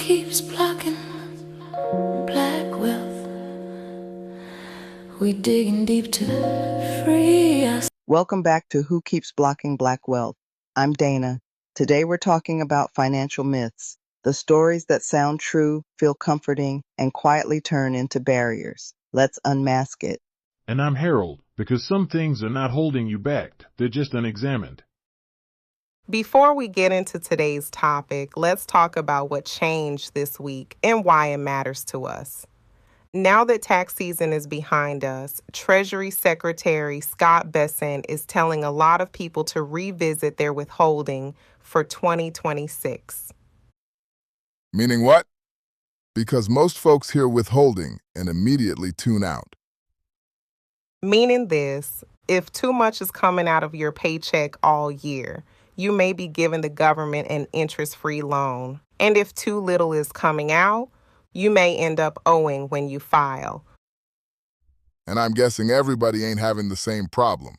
keeps blocking black wealth? We digging deep to free us. Welcome back to Who Keeps Blocking Black Wealth. I'm Dana. Today we're talking about financial myths, the stories that sound true, feel comforting, and quietly turn into barriers. Let's unmask it. And I'm Harold, because some things are not holding you back, they're just unexamined. Before we get into today's topic, let's talk about what changed this week and why it matters to us. Now that tax season is behind us, Treasury Secretary Scott Bessent is telling a lot of people to revisit their withholding for 2026. Meaning what? Because most folks hear withholding and immediately tune out. Meaning this, if too much is coming out of your paycheck all year, you may be giving the government an interest-free loan. And if too little is coming out, you may end up owing when you file. And I'm guessing everybody ain't having the same problem.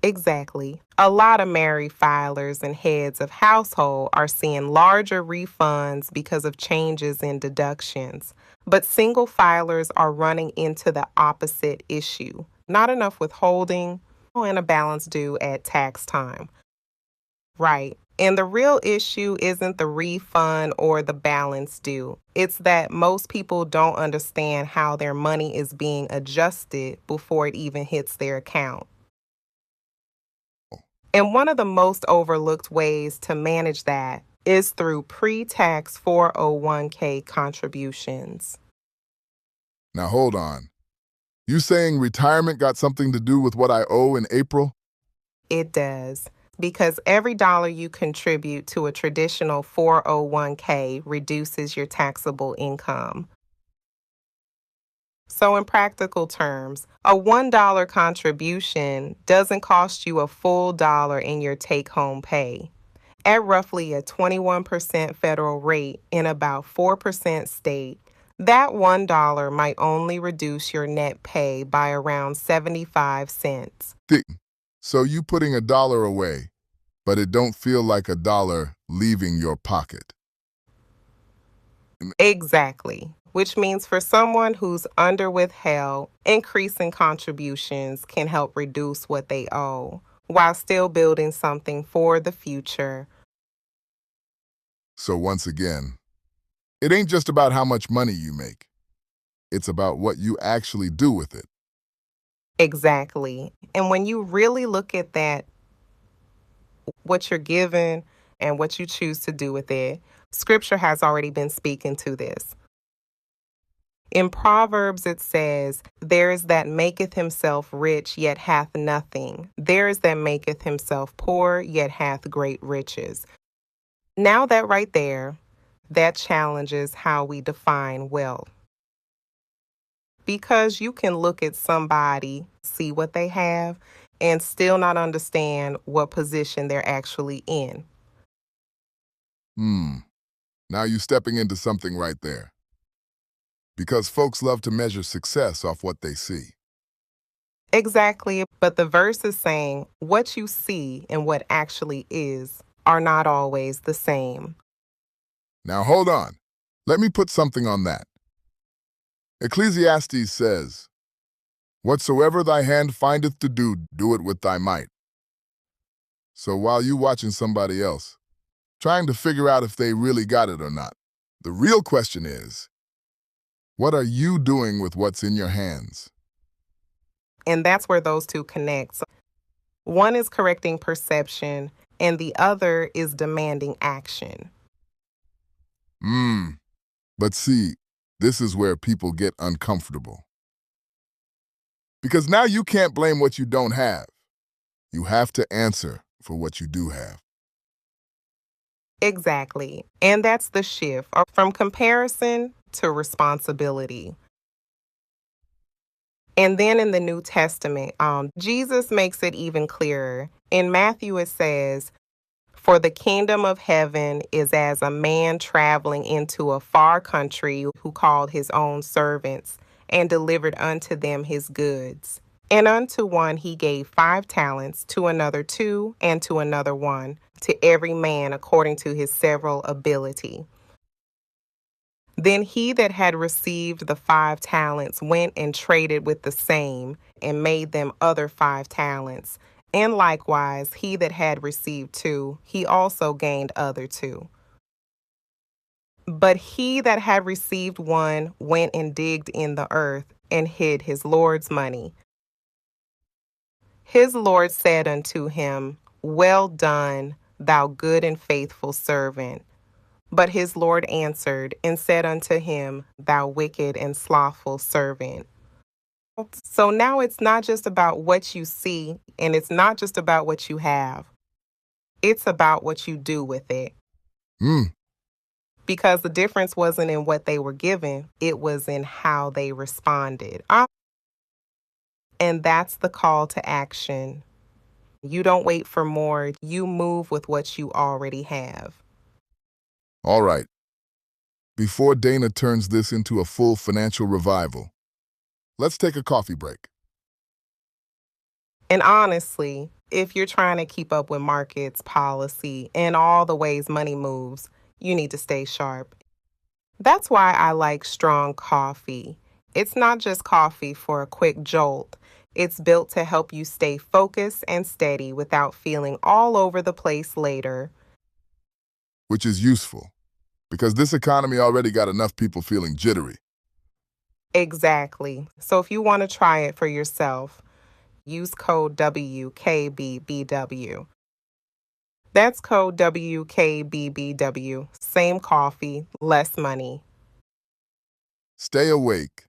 Exactly. A lot of married filers and heads of household are seeing larger refunds because of changes in deductions. But single filers are running into the opposite issue. Not enough withholding and a balance due at tax time. Right. And the real issue isn't the refund or the balance due. It's that most people don't understand how their money is being adjusted before it even hits their account. And one of the most overlooked ways to manage that is through pre-tax 401k contributions. Now hold on. You saying retirement got something to do with what I owe in April? It does. Because every dollar you contribute to a traditional 401k reduces your taxable income. So in practical terms, a $1 contribution doesn't cost you a full dollar in your take-home pay. At roughly a 21% federal rate and about 4% state, that $1 might only reduce your net pay by around 75 cents. So you putting a dollar away, but it don't feel like a dollar leaving your pocket. Exactly. Which means for someone who's under withheld, increasing contributions can help reduce what they owe while still building something for the future. So once again, it ain't just about how much money you make. It's about what you actually do with it. Exactly. And when you really look at that, what you're given and what you choose to do with it, Scripture has already been speaking to this. In Proverbs it says, "There is that maketh himself rich, yet hath nothing. There is that maketh himself poor, yet hath great riches." Now that right there, that challenges how we define wealth. Because you can look at somebody, see what they have, and still not understand what position they're actually in. Now you stepping into something right there. Because folks love to measure success off what they see. Exactly, but the verse is saying what you see and what actually is are not always the same. Now hold on. Let me put something on that. Ecclesiastes says, "Whatsoever thy hand findeth to do, do it with thy might." So while you watching somebody else, trying to figure out if they really got it or not, the real question is, what are you doing with what's in your hands? And that's where those two connect. So one is correcting perception, and the other is demanding action. But see, this is where people get uncomfortable. Because now you can't blame what you don't have. You have to answer for what you do have. Exactly. And that's the shift from comparison to responsibility. And then in the New Testament, Jesus makes it even clearer. In Matthew, it says, "For the kingdom of heaven is as a man traveling into a far country who called his own servants and delivered unto them his goods. And unto one he gave 5 talents, to another 2, and to another 1, to every man according to his several ability." Then he that had received the 5 talents went and traded with the same, and made them other 5 talents. And likewise, he that had received 2, he also gained other 2. But he that had received 1 went and digged in the earth, and hid his Lord's money. His Lord said unto him, Well done, thou good and faithful servant. But his Lord answered and said unto him, Thou wicked and slothful servant. So now it's not just about what you see, and it's not just about what you have. It's about what you do with it. Because the difference wasn't in what they were given, it was in how they responded. And that's the call to action. You don't wait for more, you move with what you already have. All right. Before Dana turns this into a full financial revival, let's take a coffee break. And honestly, if you're trying to keep up with markets, policy, and all the ways money moves, you need to stay sharp. That's why I like strong coffee. It's not just coffee for a quick jolt. It's built to help you stay focused and steady without feeling all over the place later. Which is useful, because this economy already got enough people feeling jittery. Exactly. So if you want to try it for yourself, use code WKBBW. That's code WKBBW. Same coffee, less money. Stay awake,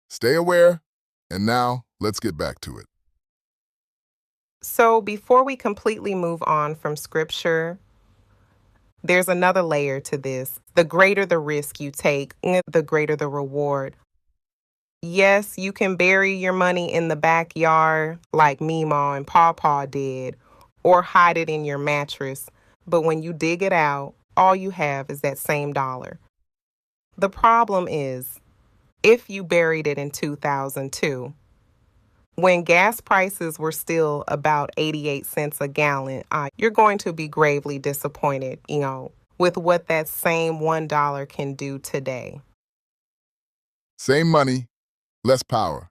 stay aware, and now let's get back to it. So before we completely move on from scripture, there's another layer to this. The greater the risk you take, the greater the reward. Yes, you can bury your money in the backyard like Meemaw and Pawpaw did, or hide it in your mattress, but when you dig it out, all you have is that same dollar. The problem is, if you buried it in 2002, when gas prices were still about 88 cents a gallon, you're going to be gravely disappointed, with what that same $1 can do today. Same money, less power.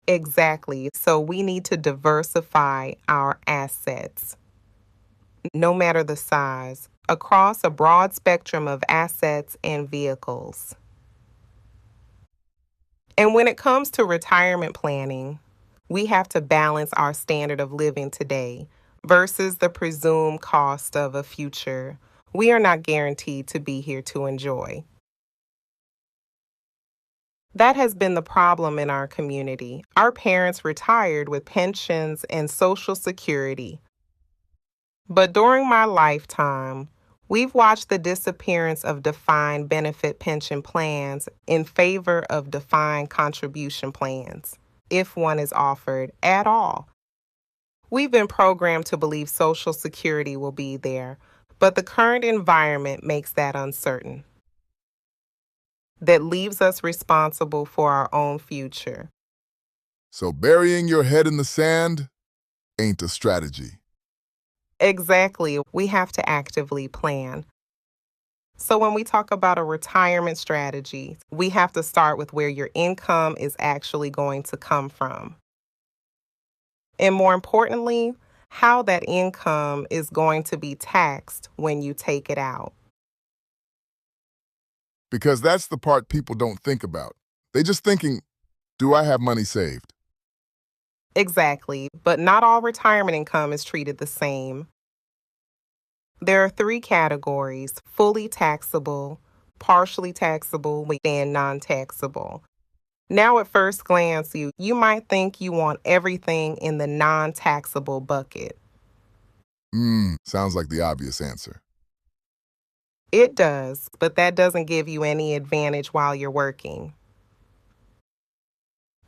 Exactly. So we need to diversify our assets, no matter the size, across a broad spectrum of assets and vehicles. And when it comes to retirement planning, we have to balance our standard of living today versus the presumed cost of a future we are not guaranteed to be here to enjoy. That has been the problem in our community. Our parents retired with pensions and Social Security. But during my lifetime, we've watched the disappearance of defined benefit pension plans in favor of defined contribution plans, if one is offered at all. We've been programmed to believe Social Security will be there, but the current environment makes that uncertain. That leaves us responsible for our own future. So burying your head in the sand ain't a strategy. Exactly. We have to actively plan. So when we talk about a retirement strategy, we have to start with where your income is actually going to come from. And more importantly, how that income is going to be taxed when you take it out. Because that's the part people don't think about. They just thinking, do I have money saved? Exactly, but not all retirement income is treated the same. There are 3 categories: fully taxable, partially taxable, and non-taxable. Now at first glance, you might think you want everything in the non-taxable bucket. Sounds like the obvious answer. It does, but that doesn't give you any advantage while you're working.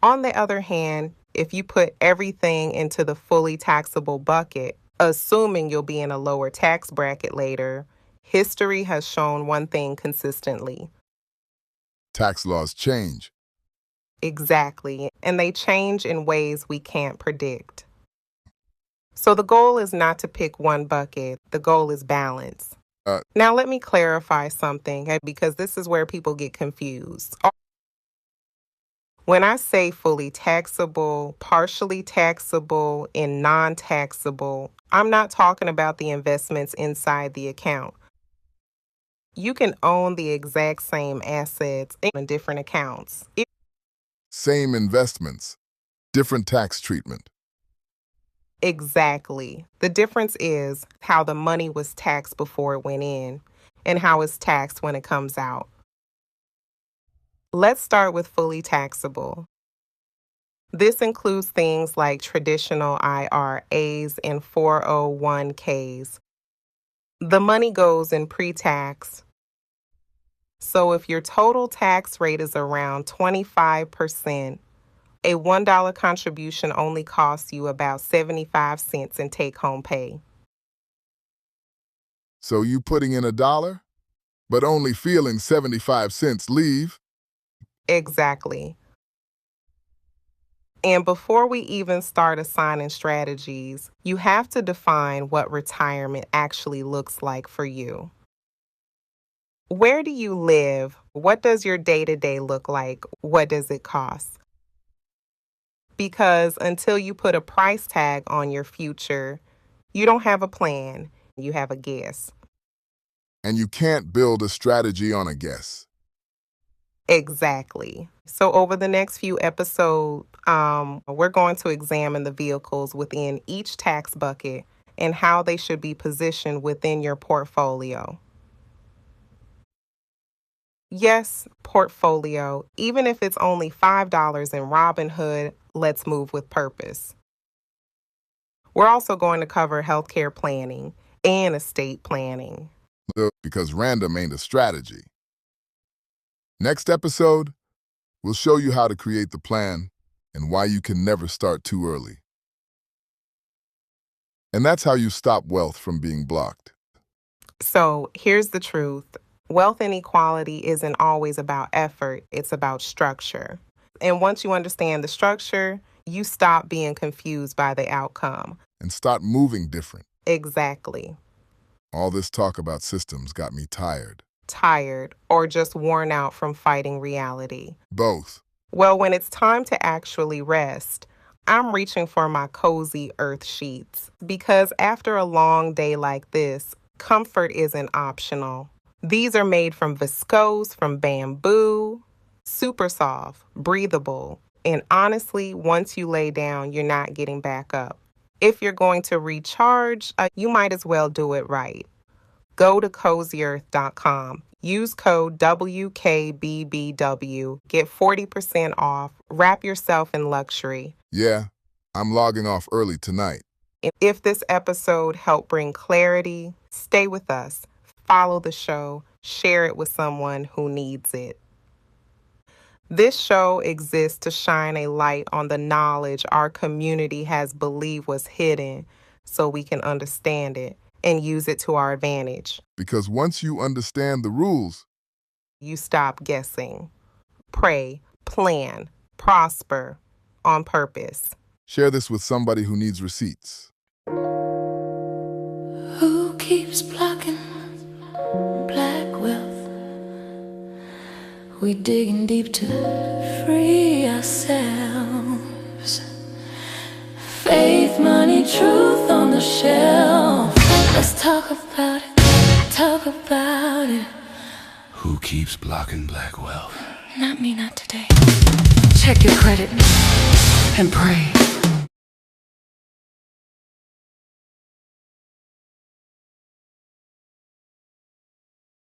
On the other hand, if you put everything into the fully taxable bucket, assuming you'll be in a lower tax bracket later, history has shown one thing consistently. Tax laws change. Exactly, and they change in ways we can't predict. So the goal is not to pick one bucket, the goal is balance. Now, let me clarify something, okay, because this is where people get confused. When I say fully taxable, partially taxable, and non-taxable, I'm not talking about the investments inside the account. You can own the exact same assets in different accounts. Same investments, different tax treatment. Exactly. The difference is how the money was taxed before it went in and how it's taxed when it comes out. Let's start with fully taxable. This includes things like traditional IRAs and 401ks. The money goes in pre-tax. So if your total tax rate is around 25%, a $1 contribution only costs you about 75 cents in take-home pay. So you putting in $1, but only feeling 75 cents leave? Exactly. And before we even start assigning strategies, you have to define what retirement actually looks like for you. Where do you live? What does your day-to-day look like? What does it cost? Because until you put a price tag on your future, you don't have a plan, you have a guess. And you can't build a strategy on a guess. Exactly. So over the next few episodes, we're going to examine the vehicles within each tax bucket and how they should be positioned within your portfolio. Yes, portfolio. Even if it's only $5 in Robinhood, let's move with purpose. We're also going to cover healthcare planning and estate planning. Because random ain't a strategy. Next episode, we'll show you how to create the plan and why you can never start too early. And that's how you stop wealth from being blocked. So here's the truth. Wealth inequality isn't always about effort, it's about structure. And once you understand the structure, you stop being confused by the outcome. And start moving different. Exactly. All this talk about systems got me tired. Tired, or just worn out from fighting reality? Both. Well, when it's time to actually rest, I'm reaching for my cozy earth sheets because after a long day like this, comfort isn't optional. These are made from viscose, from bamboo, super soft, breathable, and honestly, once you lay down, you're not getting back up. If you're going to recharge, you might as well do it right. Go to cozyearth.com. Use code WKBBW. Get 40% off. Wrap yourself in luxury. Yeah, I'm logging off early tonight. If this episode helped bring clarity, stay with us. Follow the show. Share it with someone who needs it. This show exists to shine a light on the knowledge our community has believed was hidden so we can understand it and use it to our advantage. Because once you understand the rules, you stop guessing. Pray, plan, prosper on purpose. Share this with somebody who needs receipts. Who keeps blocking black wealth? We digging deep to free ourselves. Faith, money, truth on the shelf. Let's talk about it, talk about it. Who keeps blocking black wealth? Not me, not today. Check your credit and pray.